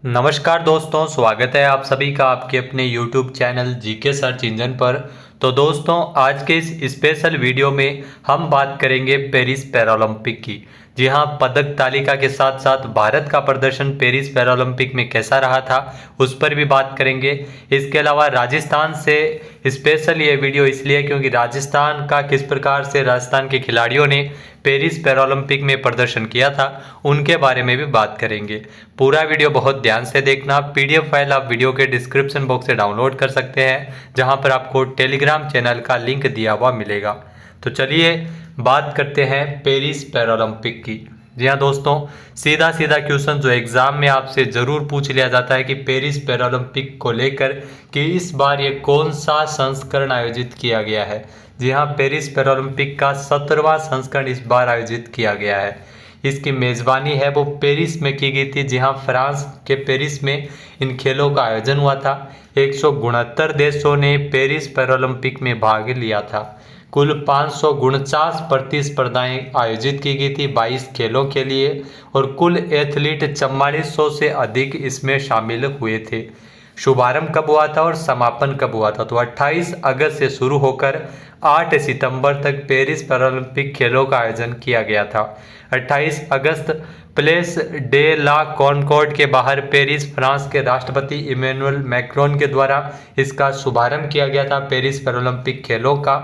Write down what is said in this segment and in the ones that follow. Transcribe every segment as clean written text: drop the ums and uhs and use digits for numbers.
नमस्कार दोस्तों, स्वागत है आप सभी का आपके अपने YouTube channel GK search engine पर। तो दोस्तों, आज के इस स्पेशल वीडियो में हम बात करेंगे पेरिस पैरालंपिक की। जी हाँ, पदक तालिका के साथ साथ भारत का प्रदर्शन पेरिस पैरालंपिक में कैसा रहा था उस पर भी बात करेंगे। इसके अलावा राजस्थान से स्पेशल ये वीडियो इसलिए क्योंकि राजस्थान का किस प्रकार से राजस्थान के खिलाड़ियों ने पेरिस पैरालंपिक में प्रदर्शन किया था उनके बारे में भी बात करेंगे। पूरा वीडियो बहुत ध्यान से देखना। पीडीएफ फाइल आप वीडियो के डिस्क्रिप्शन बॉक्स से डाउनलोड कर सकते हैं, जहां पर आपको टेलीग्राम चैनल का लिंक दिया हुआ मिलेगा। तो चलिए बात करते हैं पेरिस पैरालंपिक की। जी हाँ दोस्तों, सीधा सीधा क्वेश्चन जो एग्जाम में आपसे ज़रूर पूछ लिया जाता है कि पेरिस पैरालंपिक को लेकर कि इस बार ये कौन सा संस्करण आयोजित किया गया है। जी हाँ, पेरिस पैरालंपिक का 17वां संस्करण इस बार आयोजित किया गया है। इसकी मेज़बानी है वो पेरिस में की गई थी। जी हाँ, फ्रांस के पेरिस में इन खेलों का आयोजन हुआ था। 169 देशों ने पेरिस पैरालंपिक में भाग लिया था। कुल 549 प्रतिस्पर्धाएं आयोजित की गई थी 22 खेलों के लिए, और कुल एथलीट 4400 से अधिक इसमें शामिल हुए थे। शुभारंभ कब हुआ था और समापन कब हुआ था? तो 28 अगस्त से शुरू होकर 8 सितंबर तक पेरिस पैरालंपिक खेलों का आयोजन किया गया था। 28 अगस्त प्लेस डे ला कॉनकॉर्ड के बाहर पेरिस, फ्रांस के राष्ट्रपति इमैनुअल मैक्रोन के द्वारा इसका शुभारंभ किया गया था पेरिस पैरालंपिक खेलों का।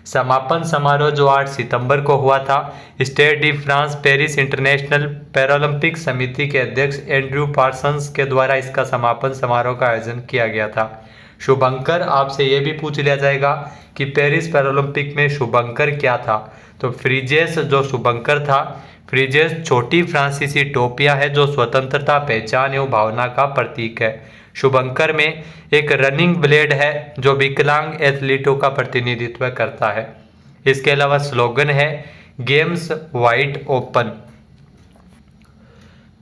समापन समारोह जो 8 सितंबर को हुआ था, Stade de France Paris international Paralympic समिति के अध्यक्ष एंड्रयू पार्सन्स के द्वारा इसका समापन समारोह का आयोजन किया गया था। शुभंकर, आपसे ये भी पूछ लिया जाएगा कि पेरिस पैरालंपिक में शुभंकर क्या था? तो फ्रीजेस जो शुभंकर था, फ्रीजेस छोटी फ्रांसीसी टोपियां है जो स्वतंत्रता, पहचान एवं भावना का प्रतीक है। शुभंकर में एक रनिंग ब्लेड है जो विकलांग एथलीटों का प्रतिनिधित्व करता है। इसके अलावा स्लोगन है गेम्स वाइड ओपन।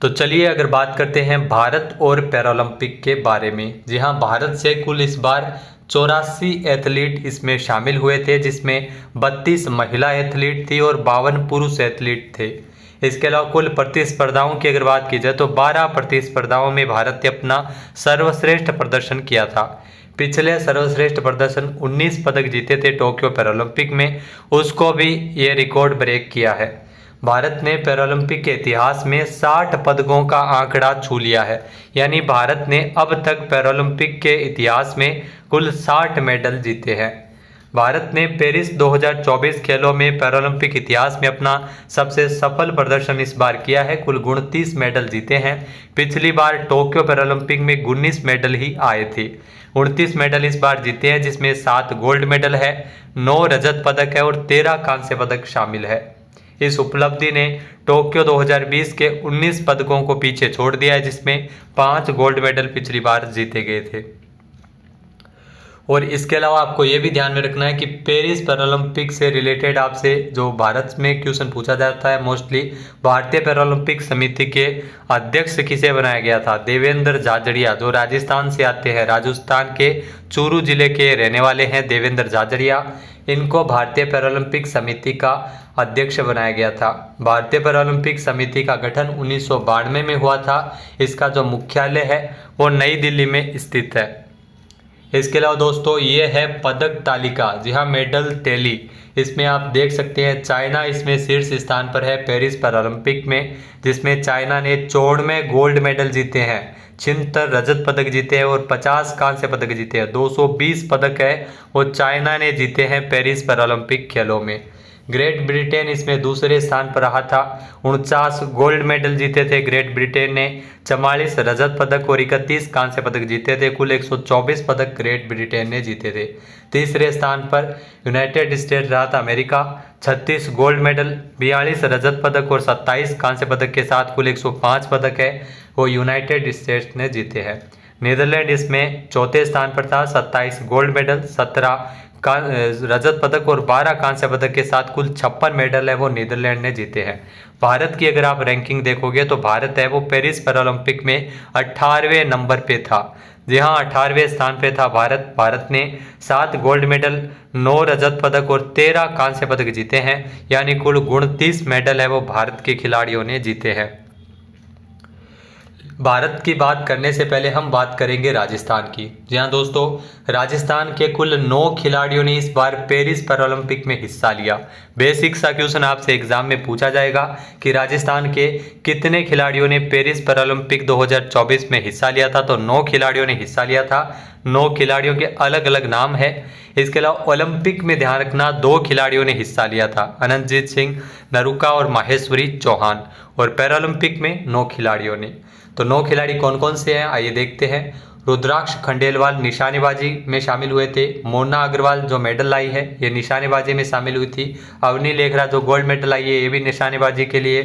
तो चलिए अगर बात करते हैं भारत और पैरालंपिक के बारे में। जी हाँ, भारत से कुल इस बार 84 एथलीट इसमें शामिल हुए थे, जिसमें 32 महिला एथलीट थी और 52 पुरुष एथलीट थे। इसके अलावा कुल प्रतिस्पर्धाओं की अगर बात की जाए तो 12 प्रतिस्पर्धाओं में भारत ने अपना सर्वश्रेष्ठ प्रदर्शन किया था। पिछले सर्वश्रेष्ठ प्रदर्शन 19 पदक जीते थे टोक्यो पैरालंपिक में, उसको भी ये रिकॉर्ड ब्रेक किया है। भारत ने पैरालंपिक के इतिहास में 60 पदकों का आंकड़ा छू लिया है, यानी भारत ने अब तक पैरालंपिक के इतिहास में कुल 60 मेडल जीते हैं। भारत ने पेरिस 2024 खेलों में पैरालंपिक इतिहास में अपना सबसे सफल प्रदर्शन इस बार किया है। कुल 29 मेडल जीते हैं। पिछली बार टोक्यो पैरालंपिक में 19 मेडल ही आए थे। 29 मेडल इस बार जीते हैं, जिसमें 7 गोल्ड मेडल है, 9 रजत पदक है और 13 कांस्य पदक शामिल है। इस उपलब्धि ने टोक्यो 2020 के 19 पदकों को पीछे छोड़ दिया है, जिसमें 5 गोल्ड मेडल पिछली बार जीते गए थे। और इसके अलावा आपको ये भी ध्यान में रखना है कि पेरिस पैरालंपिक से रिलेटेड आपसे जो भारत में क्वेश्चन पूछा जाता है मोस्टली, भारतीय पैरालंपिक समिति के अध्यक्ष किसे बनाया गया था? देवेंद्र झाझड़िया, जो राजस्थान से आते हैं, राजस्थान के चूरू जिले के रहने वाले हैं देवेंद्र झाझड़िया। इनको भारतीय पैरालंपिक समिति का अध्यक्ष बनाया गया था। भारतीय पैरालंपिक समिति का गठन 1992 में हुआ था। इसका जो मुख्यालय है वो नई दिल्ली में स्थित है। इसके अलावा दोस्तों, ये है पदक तालिका। जी हाँ, मेडल टैली। इसमें आप देख सकते हैं चाइना इसमें शीर्ष स्थान पर है पेरिस पैरालंपिक में, जिसमें चाइना ने 94 गोल्ड मेडल जीते हैं, 76 रजत पदक जीते हैं और 50 कांस्य पदक जीते हैं। 220 पदक है वो चाइना ने जीते हैं पेरिस पैरालंपिक खेलों में। ग्रेट ब्रिटेन इसमें दूसरे स्थान पर रहा था। 49 गोल्ड मेडल जीते थे ग्रेट ब्रिटेन ने, 44 रजत पदक और 31 कांस्य पदक जीते थे। कुल 124 पदक ग्रेट ब्रिटेन ने जीते थे। तीसरे स्थान पर यूनाइटेड स्टेट्स रहा था अमेरिका, 36 गोल्ड मेडल, 42 रजत पदक और 27 कांस्य पदक के साथ कुल 105 पदक है वो यूनाइटेड स्टेट्स ने जीते हैं। नीदरलैंड इसमें चौथे स्थान पर था, 27 गोल्ड मेडल, 17 रजत पदक और 12 कांस्य पदक के साथ कुल 56 मेडल है वो नीदरलैंड ने जीते हैं। भारत की अगर आप रैंकिंग देखोगे तो भारत है वो पेरिस पैरालंपिक में 18वें नंबर पे था। जी हाँ, 18वें स्थान पे था भारत। भारत ने 7 गोल्ड मेडल, 9 रजत पदक और 13 कांस्य पदक जीते हैं, यानी कुल 29 मेडल है वो भारत के खिलाड़ियों ने जीते हैं। भारत की बात करने से पहले हम बात करेंगे राजस्थान की। जी हाँ दोस्तों, राजस्थान के कुल 9 खिलाड़ियों ने इस बार पेरिस पैरालंपिक में हिस्सा लिया। बेसिक सा क्वेश्चन आपसे एग्जाम में पूछा जाएगा कि राजस्थान के कितने खिलाड़ियों ने पेरिस पैरालंपिक 2024 में हिस्सा लिया था। तो 9 खिलाड़ियों ने हिस्सा लिया था। 9 खिलाड़ियों के अलग अलग नाम है। इसके अलावा ओलंपिक में ध्यान रखना 2 खिलाड़ियों ने हिस्सा लिया था, अनंतजीत सिंह नरूका और माहेश्वरी चौहान। और पैरालंपिक में 9 खिलाड़ियों ने। तो 9 खिलाड़ी कौन कौन से हैं आइए देखते हैं। रुद्राक्ष खंडेलवाल निशानेबाजी में शामिल हुए थे। मोना अग्रवाल जो मेडल लाई है ये निशानेबाजी में शामिल हुई थी। अवनी लेखरा जो गोल्ड मेडल आई है ये भी निशानेबाजी के लिए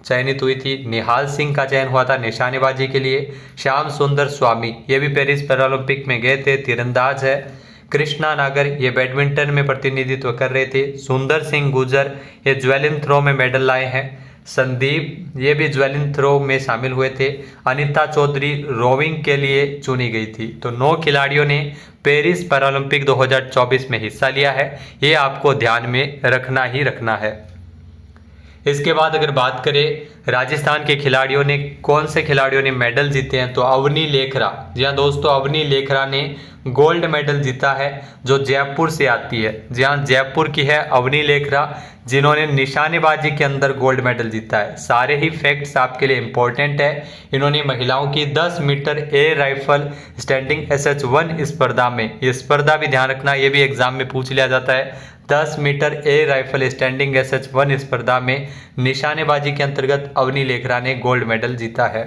चयनित हुई थी। निहाल सिंह का चयन हुआ था निशानेबाजी के लिए। श्याम सुंदर स्वामी ये भी पेरिस पैरालंपिक में गए थे, तीरंदाज है। कृष्णा नागर ये बैडमिंटन में प्रतिनिधित्व कर रहे थे। सुंदर सिंह गुर्जर ये ज्वेलिन थ्रो में मेडल लाए हैं। संदीप ये भी ज्वेलिन थ्रो में शामिल हुए थे। अनिता चौधरी रोविंग के लिए चुनी गई थी। तो 9 खिलाड़ियों ने पेरिस पैरालंपिक 2024 में हिस्सा लिया है। ये आपको ध्यान में रखना ही रखना है। इसके बाद अगर बात करें राजस्थान के खिलाड़ियों ने, कौन से खिलाड़ियों ने मेडल जीते हैं, तो अवनी लेखरा। जी हाँ दोस्तों, अवनी लेखरा ने गोल्ड मेडल जीता है जो जयपुर से आती है। जी हाँ, जयपुर की है अवनी लेखरा जिन्होंने निशानेबाजी के अंदर गोल्ड मेडल जीता है। सारे ही फैक्ट्स आपके लिए इंपॉर्टेंट है। इन्होंने महिलाओं की 10 metre air rifle standing SH1 स्पर्धा में, ये स्पर्धा भी ध्यान रखना, ये भी एग्जाम में पूछ लिया जाता है। 10 metre air rifle standing SH1 स्पर्धा में निशानेबाजी के अंतर्गत अवनी लेखरा ने गोल्ड मेडल जीता है।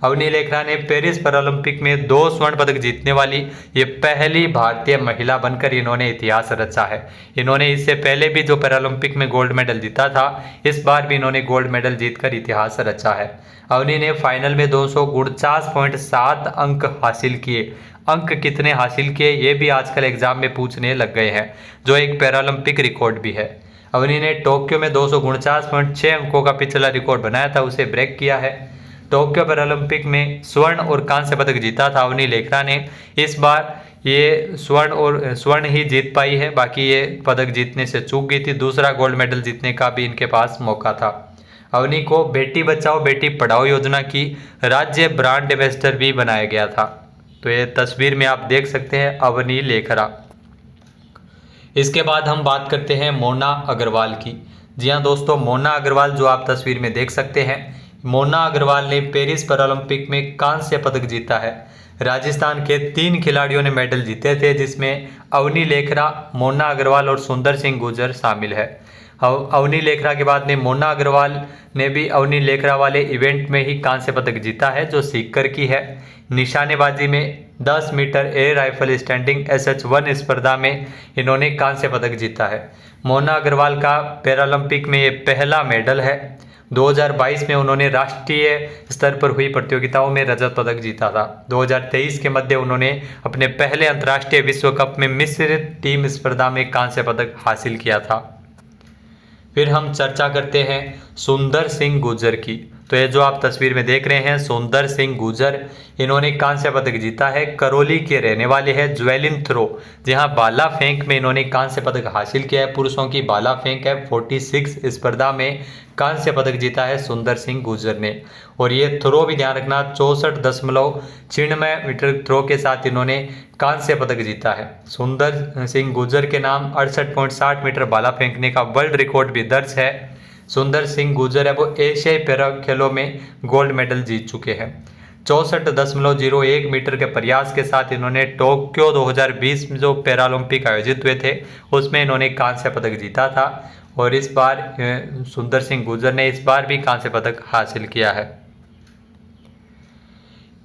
अवनी लेखरा ने पेरिस पैरालंपिक में 2 स्वर्ण पदक जीतने वाली ये पहली भारतीय महिला बनकर इन्होंने इतिहास रचा है। इन्होंने इससे पहले भी जो पैरालंपिक में गोल्ड मेडल जीता था, इस बार भी इन्होंने गोल्ड मेडल जीतकर इतिहास रचा है। अवनी ने फाइनल में 249.7 अंक हासिल किए। अंक कितने हासिल किए ये भी आजकल एग्जाम में पूछने लग गए हैं, जो एक पैरालंपिक रिकॉर्ड भी है। अवनी ने टोक्यो में 249.6 अंकों का पिछला रिकॉर्ड बनाया था, उसे ब्रेक किया है। टोक्यो पैरालंपिक में स्वर्ण और कांस्य पदक जीता था अवनी लेखरा ने। इस बार ये स्वर्ण ही जीत पाई है, बाकी ये पदक जीतने से चूक गई थी। दूसरा गोल्ड मेडल जीतने का भी इनके पास मौका था। अवनी को बेटी बचाओ बेटी पढ़ाओ योजना की राज्य ब्रांड एम्बेसडर भी बनाया गया था। तो ये तस्वीर में आप देख सकते हैं अवनी लेखरा। इसके बाद हम बात करते हैं मोना अग्रवाल की। जी हाँ दोस्तों, मोना अग्रवाल जो आप तस्वीर में देख सकते हैं, मोना अग्रवाल ने पेरिस पैरालंपिक में कांस्य पदक जीता है। राजस्थान के 3 खिलाड़ियों ने मेडल जीते थे, जिसमें अवनी लेखरा, मोना अग्रवाल और सुंदर सिंह गुर्जर शामिल है। अवनी लेखरा के बाद में मोना अग्रवाल ने भी अवनी लेखरा वाले इवेंट में ही कांस्य पदक जीता है, जो सीकर की है। निशानेबाजी में 10 metre air rifle standing SH1 स्पर्धा में इन्होंने कांस्य पदक जीता है। मोना अग्रवाल का पैरालंपिक में ये पहला मेडल है। 2022 में उन्होंने राष्ट्रीय स्तर पर हुई प्रतियोगिताओं में रजत पदक जीता था। 2023 के मध्य उन्होंने अपने पहले अंतर्राष्ट्रीय विश्व कप में मिश्रित टीम स्पर्धा में कांस्य पदक हासिल किया था। फिर हम चर्चा करते हैं सुंदर सिंह गुर्जर की। तो ये जो आप तस्वीर में देख रहे हैं सुंदर सिंह गुर्जर, इन्होंने कांस्य पदक जीता है। करौली के रहने वाले हैं। ज्वेलिन थ्रो, जहां भाला फेंक में इन्होंने कांस्य पदक हासिल किया है। पुरुषों की भाला फेंक है 46 स्पर्धा में कांस्य पदक जीता है सुंदर सिंह गुर्जर ने। और ये थ्रो भी ध्यान रखना, 64.96 मीटर थ्रो के साथ इन्होंने कांस्य पदक जीता है। सुंदर सिंह गुर्जर के नाम 68.60 मीटर भाला फेंकने का वर्ल्ड रिकॉर्ड भी दर्ज है। सुंदर सिंह गुर्जर है वो एशियाई पैरा खेलों में गोल्ड मेडल जीत चुके हैं। 64.01 मीटर के प्रयास के साथ इन्होंने टोक्यो 2020 में जो पैरालंपिक आयोजित हुए थे उसमें इन्होंने कांस्य पदक जीता था। और इस बार सुंदर सिंह गुर्जर ने इस बार भी कांस्य पदक हासिल किया है।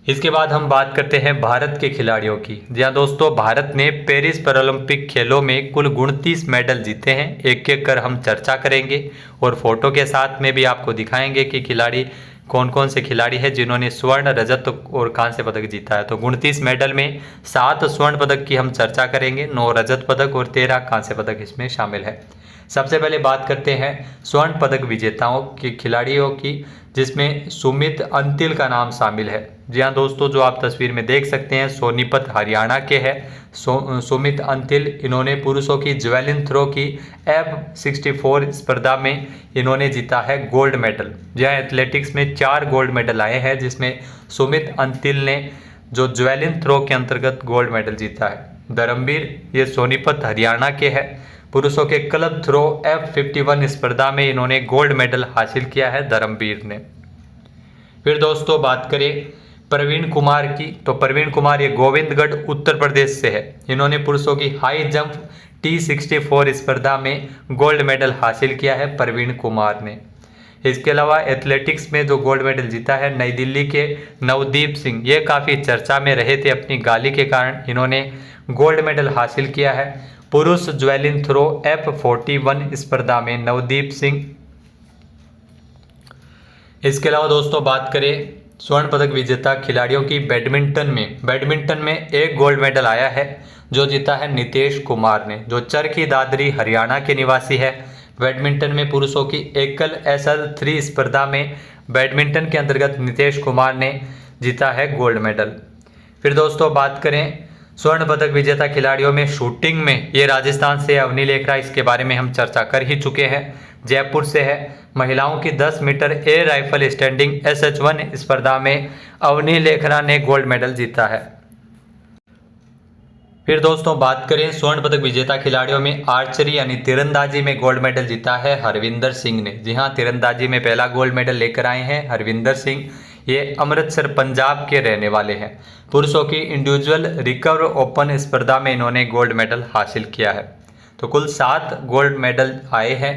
इसके बाद हम बात करते हैं भारत के खिलाड़ियों की। जी हाँ दोस्तों, भारत ने पेरिस पैरालंपिक खेलों में कुल 29 मेडल जीते हैं। एक एक कर हम चर्चा करेंगे और फोटो के साथ में भी आपको दिखाएंगे कि खिलाड़ी कौन कौन से खिलाड़ी हैं जिन्होंने स्वर्ण, रजत और कांस्य पदक जीता है। तो 29 मेडल में 7 स्वर्ण पदक की हम चर्चा करेंगे, 9 रजत पदक और 13 कांस्य पदक इसमें शामिल है। सबसे पहले बात करते हैं स्वर्ण पदक विजेताओं के खिलाड़ियों की, जिसमें सुमित अंतिल का नाम शामिल है। जी हाँ दोस्तों, जो आप तस्वीर में देख सकते हैं सोनीपत हरियाणा के हैं सुमित अंतिल। इन्होंने पुरुषों की जैवलिन थ्रो की F64 स्पर्धा में इन्होंने जीता है गोल्ड मेडल। जी हाँ, एथलेटिक्स में 4 गोल्ड मेडल आए हैं, जिसमें सुमित अंतिल ने जो जैवलिन थ्रो के अंतर्गत गोल्ड मेडल जीता है। धर्मवीर ये सोनीपत हरियाणा के हैं। पुरुषों के क्लब थ्रो F51 स्पर्धा में इन्होंने गोल्ड मेडल हासिल किया है धर्मवीर ने। फिर दोस्तों बात करें प्रवीण कुमार की, तो प्रवीण कुमार ये गोविंदगढ़ उत्तर प्रदेश से है। इन्होंने पुरुषों की हाई जंप T64 स्पर्धा में गोल्ड मेडल हासिल किया है प्रवीण कुमार ने। इसके अलावा एथलेटिक्स में जो गोल्ड मेडल जीता है नई दिल्ली के नवदीप सिंह, ये काफ़ी चर्चा में रहे थे अपनी गाली के कारण। इन्होंने गोल्ड मेडल हासिल किया है पुरुष जैवलिन थ्रो F41 स्पर्धा में नवदीप सिंह। इसके अलावा दोस्तों बात करें स्वर्ण पदक विजेता खिलाड़ियों की बैडमिंटन में एक गोल्ड मेडल आया है, जो जीता है नितेश कुमार ने, जो चरखी दादरी हरियाणा के निवासी है। बैडमिंटन में पुरुषों की एकल SL3 स्पर्धा में बैडमिंटन के अंतर्गत नितेश कुमार ने जीता है गोल्ड मेडल। फिर दोस्तों बात करें स्वर्ण पदक विजेता खिलाड़ियों में शूटिंग में, ये राजस्थान से अवनी लेखरा, इसके बारे में हम चर्चा कर ही चुके हैं, जयपुर से है। महिलाओं की 10 metre air rifle standing SH1 स्पर्धा में अवनी लेखरा ने गोल्ड मेडल जीता है। फिर दोस्तों बात करें स्वर्ण पदक विजेता खिलाड़ियों में आर्चरी यानी तीरंदाजी में गोल्ड मेडल जीता है हरविंदर सिंह ने। जी हाँ, तीरंदाजी में पहला गोल्ड मेडल लेकर आए हैं हरविंदर सिंह। ये अमृतसर पंजाब के रहने वाले हैं। पुरुषों की इंडिविजुअल रिकर्व ओपन स्पर्धा में इन्होंने गोल्ड मेडल हासिल किया है। तो कुल 7 गोल्ड मेडल आए हैं।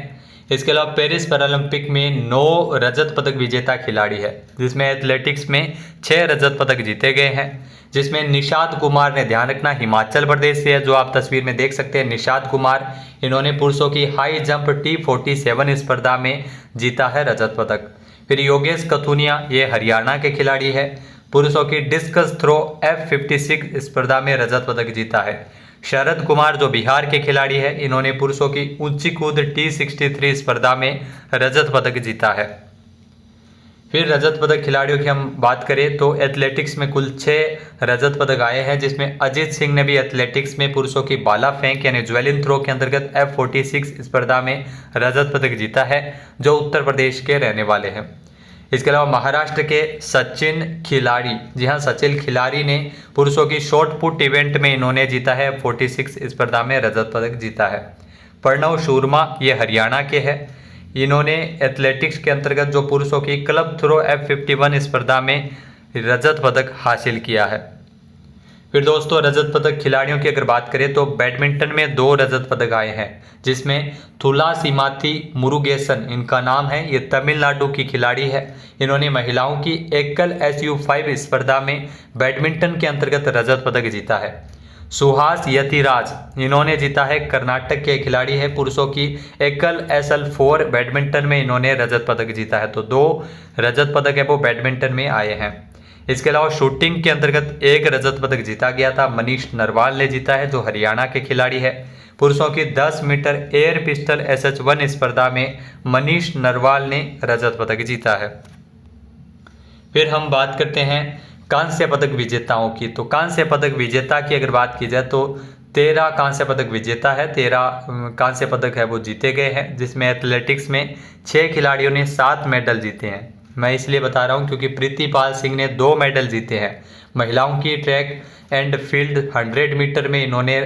इसके अलावा पेरिस पैरालंपिक में 9 रजत पदक विजेता खिलाड़ी है, जिसमें एथलेटिक्स में 6 रजत पदक जीते गए हैं, जिसमें निषाद कुमार ने, ध्यान रखना हिमाचल प्रदेश से है, जो आप तस्वीर में देख सकते हैं निषाद कुमार। इन्होंने पुरुषों की हाई जंप T47 स्पर्धा में जीता है रजत पदक। फिर योगेश कथुनिया, ये हरियाणा के खिलाड़ी है, पुरुषों की डिस्कस थ्रो F56 स्पर्धा में रजत पदक जीता है। शरद कुमार जो बिहार के खिलाड़ी है, इन्होंने पुरुषों की ऊंची कूद T63 स्पर्धा में रजत पदक जीता है। फिर रजत पदक खिलाड़ियों की हम बात करें तो एथलेटिक्स में कुल 6 रजत पदक आए हैं, जिसमें अजीत सिंह ने भी एथलेटिक्स में पुरुषों की बाला फेंक यानी जैवलिन थ्रो के अंतर्गत F46 स्पर्धा में रजत पदक जीता है, जो उत्तर प्रदेश के रहने वाले हैं। इसके अलावा महाराष्ट्र के सचिन खिलाड़ी, जी हाँ सचिन खिलाड़ी ने पुरुषों की शॉर्ट पुट इवेंट में इन्होंने जीता है F46 स्पर्धा में रजत पदक जीता है। प्रणव शर्मा, ये हरियाणा के हैं, इन्होंने एथलेटिक्स के अंतर्गत जो पुरुषों की क्लब थ्रो F51 स्पर्धा में रजत पदक हासिल किया है। फिर दोस्तों रजत पदक खिलाड़ियों की अगर बात करें तो बैडमिंटन में 2 रजत पदक आए हैं, जिसमें तुलासीमाती मुरुगेसन इनका नाम है, ये तमिलनाडु की खिलाड़ी है। इन्होंने महिलाओं की एकल SU5 स्पर्धा में बैडमिंटन के अंतर्गत रजत पदक जीता है। सुहास यतिराज, इन्होंने जीता है, कर्नाटक के खिलाड़ी है, पुरुषों की एकल SL4 बैडमिंटन में इन्होंने रजत पदक जीता है। तो 2 रजत पदक है वो बैडमिंटन में आए हैं। इसके अलावा शूटिंग के अंतर्गत 1 रजत पदक जीता गया था, मनीष नरवाल ने जीता है, जो हरियाणा के खिलाड़ी है। पुरुषों की 10 मीटर एयर पिस्टल SH1 स्पर्धा में मनीष नरवाल ने रजत पदक जीता है। फिर हम बात करते हैं कांस्य पदक विजेताओं की। तो कांस्य पदक विजेता की अगर बात की जाए तो 13 कांस्य पदक विजेता है, 13 कांस्य पदक है वो जीते गए हैं, जिसमें एथलेटिक्स में 6 खिलाड़ियों ने 7 मेडल जीते हैं। मैं इसलिए बता रहा हूँ क्योंकि प्रीतिपाल सिंह ने 2 मेडल जीते हैं। महिलाओं की ट्रैक एंड फील्ड 100 मीटर में इन्होंने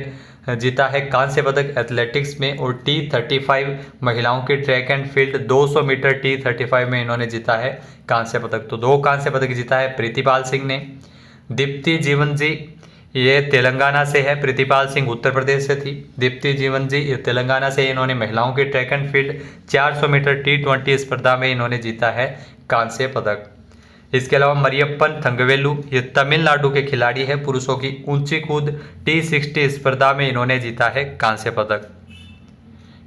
जीता है कांस्य पदक एथलेटिक्स में, और T35 महिलाओं की track and field 200 metre T35 में इन्होंने जीता है कांस्य पदक। तो 2 कांस्य पदक जीता है प्रीतिपाल सिंह ने। दीप्ति जीवन जी, ये तेलंगाना से है, प्रीतिपाल सिंह उत्तर प्रदेश से थी। दीप्ति जीवन जी ये तेलंगाना से, इन्होंने महिलाओं की track and field 400 metre T20 स्पर्धा में इन्होंने जीता है कांस्य पदक। इसके अलावा मरियप्पन थंगवेलु, ये तमिलनाडु के खिलाड़ी है, पुरुषों की ऊंची कूद T60 स्पर्धा में इन्होंने जीता है कांस्य पदक।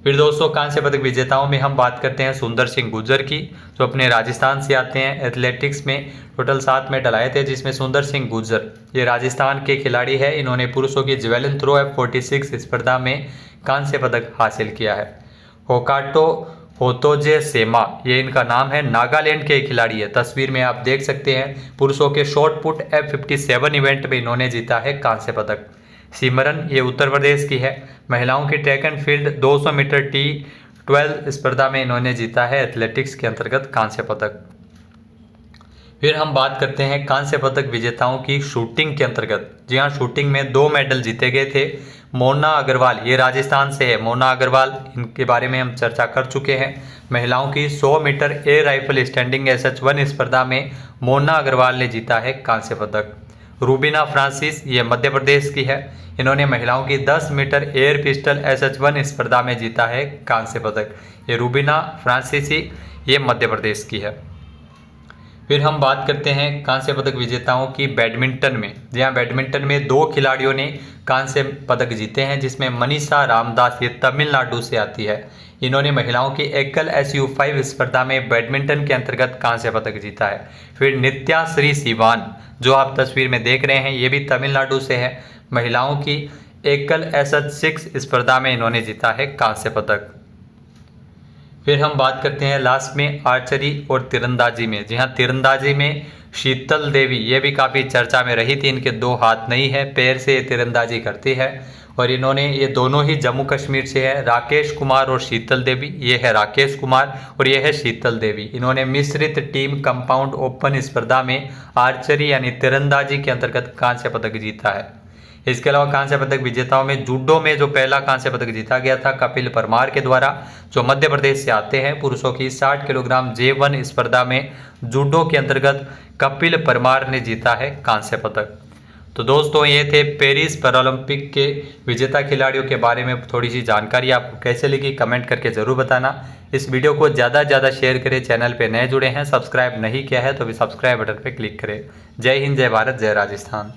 फिर दोस्तों कांस्य पदक विजेताओं में हम बात करते हैं सुंदर सिंह गुर्जर की, जो अपने राजस्थान से आते हैं। एथलेटिक्स में टोटल 7 मेडल आए थे, जिसमें सुंदर सिंह गुर्जर ये राजस्थान के खिलाड़ी है, इन्होंने पुरुषों की जैवलिन थ्रो F46 स्पर्धा में कांस्य पदक हासिल किया है। होकाटो होतोजे सेमा, ये इनका नाम है, नागालैंड के खिलाड़ी है। तस्वीर में आप देख सकते हैं पुरुषों के शॉट पुट F57 इवेंट में इन्होंने जीता है कांस्य पदक। सिमरन, ये उत्तर प्रदेश की है। महिलाओं की track and field 200 metre T12 स्पर्धा में इन्होंने जीता है एथलेटिक्स के अंतर्गत कांस्य पदक। फिर हम बात करते हैं कांस्य पदक विजेताओं की शूटिंग के अंतर्गत। जी हाँ, शूटिंग में 2 मेडल जीते गए थे। मोना अग्रवाल, ये राजस्थान से है, मोना अग्रवाल, इनके बारे में हम चर्चा कर चुके हैं। महिलाओं की 100 metre air rifle standing SH1 स्पर्धा में मोना अग्रवाल ने जीता है कांस्य पदक। रूबीना फ्रांसिस, ये मध्य प्रदेश की है, इन्होंने महिलाओं की 10 मीटर एयर पिस्टल SH1 स्पर्धा में जीता है कांस्य पदक। ये रूबीना फ्रांसिसी, ये मध्य प्रदेश की है। फिर हम बात करते हैं कांस्य पदक विजेताओं की बैडमिंटन में। जी हाँ, बैडमिंटन में 2 खिलाड़ियों ने कांस्य पदक जीते हैं, जिसमें मनीषा रामदास, ये तमिलनाडु से आती है, इन्होंने महिलाओं की एकल SU5 स्पर्धा में बैडमिंटन के अंतर्गत कांस्य पदक जीता है। फिर नित्या श्री सिवान, जो आप तस्वीर में देख रहे हैं, ये भी तमिलनाडु से है, महिलाओं की एकल SH6 स्पर्धा में इन्होंने जीता है कांस्य पदक। फिर हम बात करते हैं लास्ट में आर्चरी और तीरंदाजी में। जी हाँ, तीरंदाजी में शीतल देवी, ये भी काफ़ी चर्चा में रही थी। इनके 2 हाथ नहीं है, पैर से तीरंदाजी करती है और इन्होंने, ये दोनों ही जम्मू कश्मीर से है, राकेश कुमार और शीतल देवी। ये है राकेश कुमार और ये है शीतल देवी। इन्होंने मिश्रित टीम कंपाउंड ओपन स्पर्धा में आर्चरी यानी तीरंदाजी के अंतर्गत कांस्य पदक जीता है। इसके अलावा कांस्य पदक विजेताओं में जूडो में जो पहला कांस्य पदक जीता गया था कपिल परमार के द्वारा, जो मध्य प्रदेश से आते हैं। पुरुषों की 60 किलोग्राम J1 स्पर्धा में जूडो के अंतर्गत कपिल परमार ने जीता है कांस्य पदक। तो दोस्तों, ये थे पेरिस पैरालंपिक के विजेता खिलाड़ियों के बारे में थोड़ी सी जानकारी। आपको कैसे लगी कमेंट करके ज़रूर बताना। इस वीडियो को ज़्यादा से ज़्यादा शेयर करें। चैनल पे नए जुड़े हैं, सब्सक्राइब नहीं किया है तो भी सब्सक्राइब बटन पे क्लिक करें। जय हिंद, जय भारत, जय राजस्थान।